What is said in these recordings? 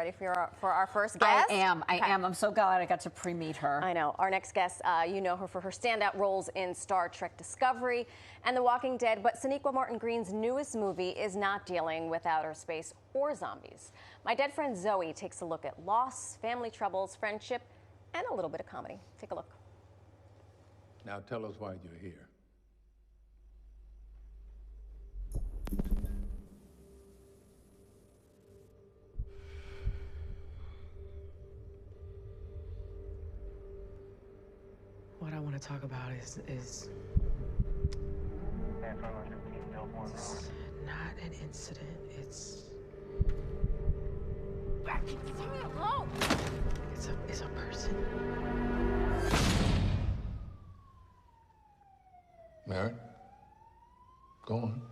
ready for our first guest? I am. I'm so glad I got to pre-meet her. I know. Our next guest, you know her for her standout roles in Star Trek Discovery and The Walking Dead, but Sonequa Martin-Green's newest movie is not dealing with outer space or zombies. My Dead Friend Zoe takes a look at loss, family troubles, friendship, and a little bit of comedy. Take a look. Now tell us why you're here. What I want to talk about is it's not an incident. It's a person. Mary, go on.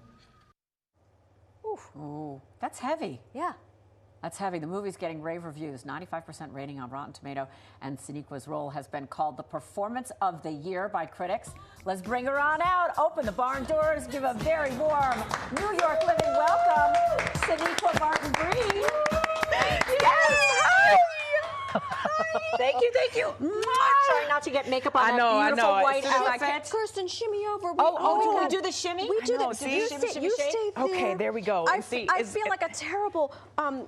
Oof. Ooh, that's heavy. Yeah. That's heavy. The movie's getting rave reviews, 95% rating on Rotten Tomato, and Sonequa's role has been called the performance of the year by critics. Let's bring her on out, open the barn doors, give a very warm New York living welcome, Sonequa Martin-Green. Yes! Thank you. Trying not to get makeup on that beautiful white outfit. Kirsten, shimmy over. We do the shimmy? We do the see? You stay there. Okay, there we go. I feel like a terrible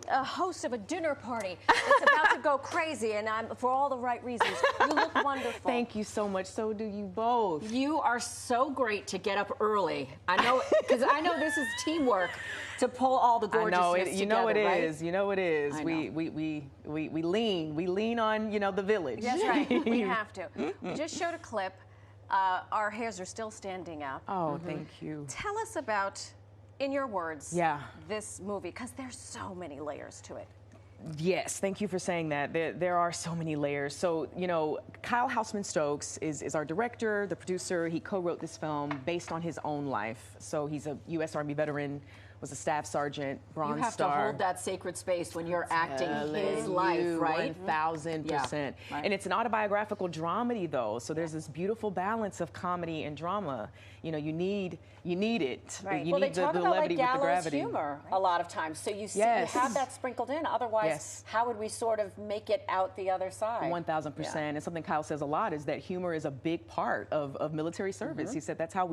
host of a dinner party that's about to go crazy, and I'm for all the right reasons. You look wonderful. Thank you so much. So do you both. You are so great to get up early. I know, because I know this is teamwork to pull all the gorgeousness together. You know it right? is. You know it is. I We lean on the village. That's right. We have to. We just showed a clip. Our hairs are still standing up. Oh, thank you. Tell us about, in your words, Yeah. this movie, because there's so many layers to it. Yes, thank you for saying that. There are so many layers. So, Kyle Houseman-Stokes is our director, the producer. He co-wrote this film based on his own life. So he's a U.S. Army veteran, was a staff sergeant, Bronze Star. You have to hold that sacred space when you're acting his life, right? 1,000%. Yeah, right. And it's an autobiographical dramedy, though. So there's this beautiful balance of comedy and drama. You need it. Right. You Well, they need talk the about levity like with the gallows gravity. humor a lot of times. So you see, Yes. you have that sprinkled in. Otherwise, Yes. how would we sort of make it out the other side? 1,000%. And something Kyle says a lot is that humor is a big part of military service. He said that's how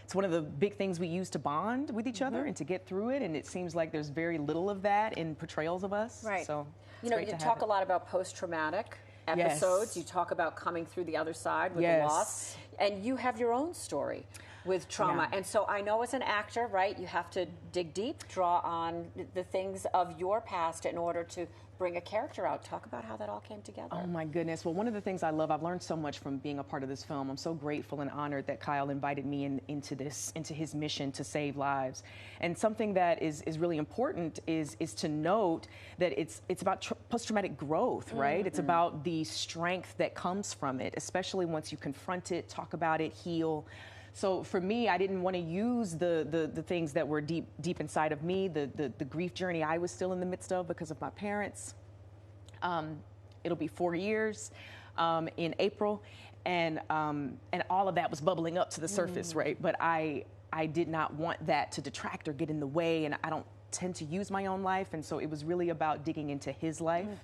it's one of the big things we use to bond with each other and to get through it. And it seems like there's very little of that in portrayals of us. Right. So You talk a lot about post-traumatic episodes. Yes. You talk about coming through the other side with Yes. the loss. And you have your own story with trauma. Yeah. And so I know as an actor, right, you have to dig deep, draw on the things of your past in order to bring a character out. Talk about how that all came together. Oh my goodness. Well, one of the things I love, I've learned so much from being a part of this film. I'm so grateful and honored that Kyle invited me into his mission to save lives. And something that is really important is to note that it's about post-traumatic growth, right? It's about the strength that comes from it, especially once you confront it, talk about it, heal. So for me, I didn't want to use the things that were deep inside of me, the grief journey I was still in the midst of because of my parents. It'll be 4 years in April, and all of that was bubbling up to the surface, right? But I did not want that to detract or get in the way, and I don't tend to use my own life, and so it was really about digging into his life.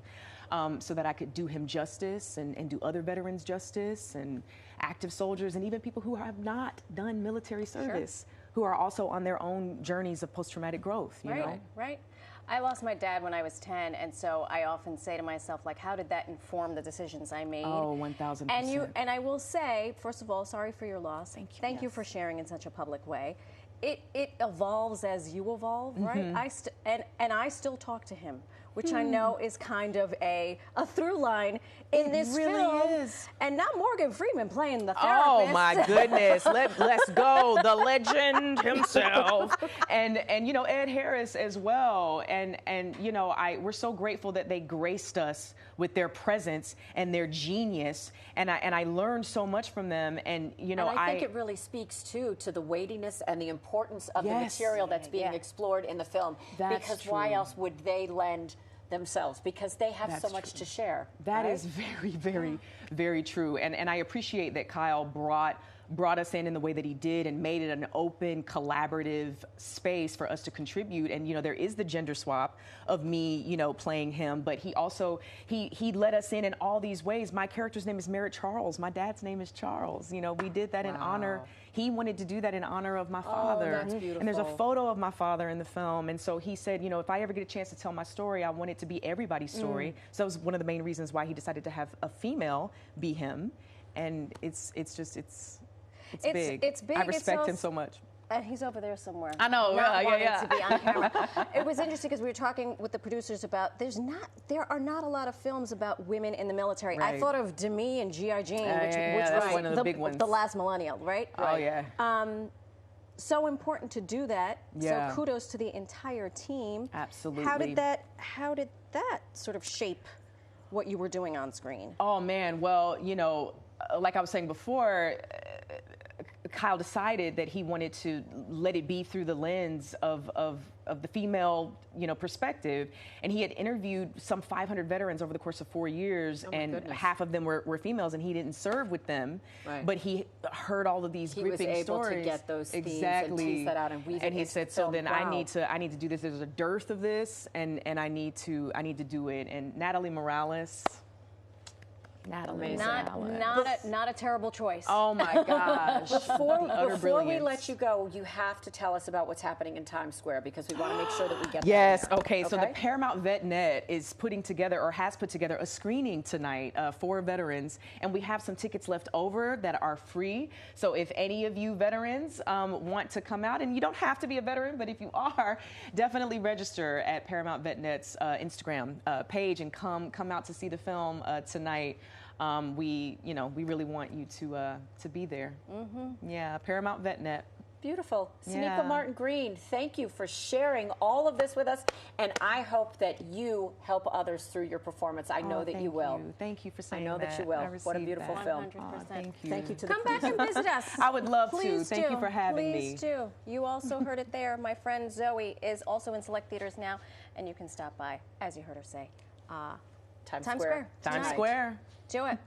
So that I could do him justice and do other veterans justice and active soldiers and even people who have not done military service, who are also on their own journeys of post-traumatic growth, you know? Right. I lost my dad when I was 10, and so I often say to myself, like, how did that inform the decisions I made? Oh, 1,000%. And I will say, first of all, sorry for your loss. Thank you. Thank you for sharing in such a public way. It evolves as you evolve, right? I still talk to him, which I know is kind of a through line in this film. It really is. And not Morgan Freeman playing the therapist. Oh my goodness! Let's go, the legend himself, and Ed Harris as well, and we're so grateful that they graced us with their presence and their genius, and I learned so much from them, and I think it really speaks too to the weightiness and the importance of the material that's being explored in the film. Because why else would they lend themselves? Because they have so much to share. That is very, very, very true. And I appreciate that Kyle brought brought us in the way that he did and made it an open, collaborative space for us to contribute. And, there is the gender swap of me, playing him, but he also, he let us in all these ways. My character's name is Merritt Charles. My dad's name is Charles. We did that in honor. He wanted to do that in honor of my father. That's beautiful. And there's a photo of my father in the film. And so he said, if I ever get a chance to tell my story, I want it to be everybody's story. So that was one of the main reasons why he decided to have a female be him. And it's big. It's big. I respect him so much. And he's over there somewhere. I know, not wanting yeah. to be on camera. It was interesting because we were talking with the producers about there are not a lot of films about women in the military. Right. I thought of Demi and G.I. Jane, which that's was one of the big ones. the last millennial, right? Oh yeah. So important to do that. Yeah. So kudos to the entire team. Absolutely. How did that sort of shape what you were doing on screen? Oh man, well, like I was saying before, Kyle decided that he wanted to let it be through the lens of the female, perspective. And he had interviewed some 500 veterans over the course of 4 years, and half of them were females, and he didn't serve with them. Right. But he heard all of these gripping was able stories. to get those themes exactly. and tease that out and weave and it he into said, the so film. then Wow. I need to do this. There's a dearth of this, and I need to do it. And Natalie Morales. Amazing. Not a terrible choice. Oh my gosh. Before we let you go, you have to tell us about what's happening in Times Square, because we want to make sure that we get Yes, that in there. okay. So the Paramount VetNet is putting together, or has put together, a screening tonight for veterans, and we have some tickets left over that are free. So if any of you veterans want to come out, and you don't have to be a veteran, but if you are, definitely register at Paramount VetNet's Instagram page and come out to see the film tonight. We really want you to be there. Mm-hmm. Yeah, Paramount VetNet. Beautiful. Yeah. Sonequa Martin-Green, thank you for sharing all of this with us, and I hope that you help others through your performance. I know that you will. Thank you for saying I know that you will. What a beautiful film. 100%. Thank you. Thank you to the Come back and visit us. I would love Please to. Thank you for having me. Please do. You also heard it there. My friend Zoe is also in select theaters now, and you can stop by, as you heard her say, Times Square. Times Tonight. Square. Do it.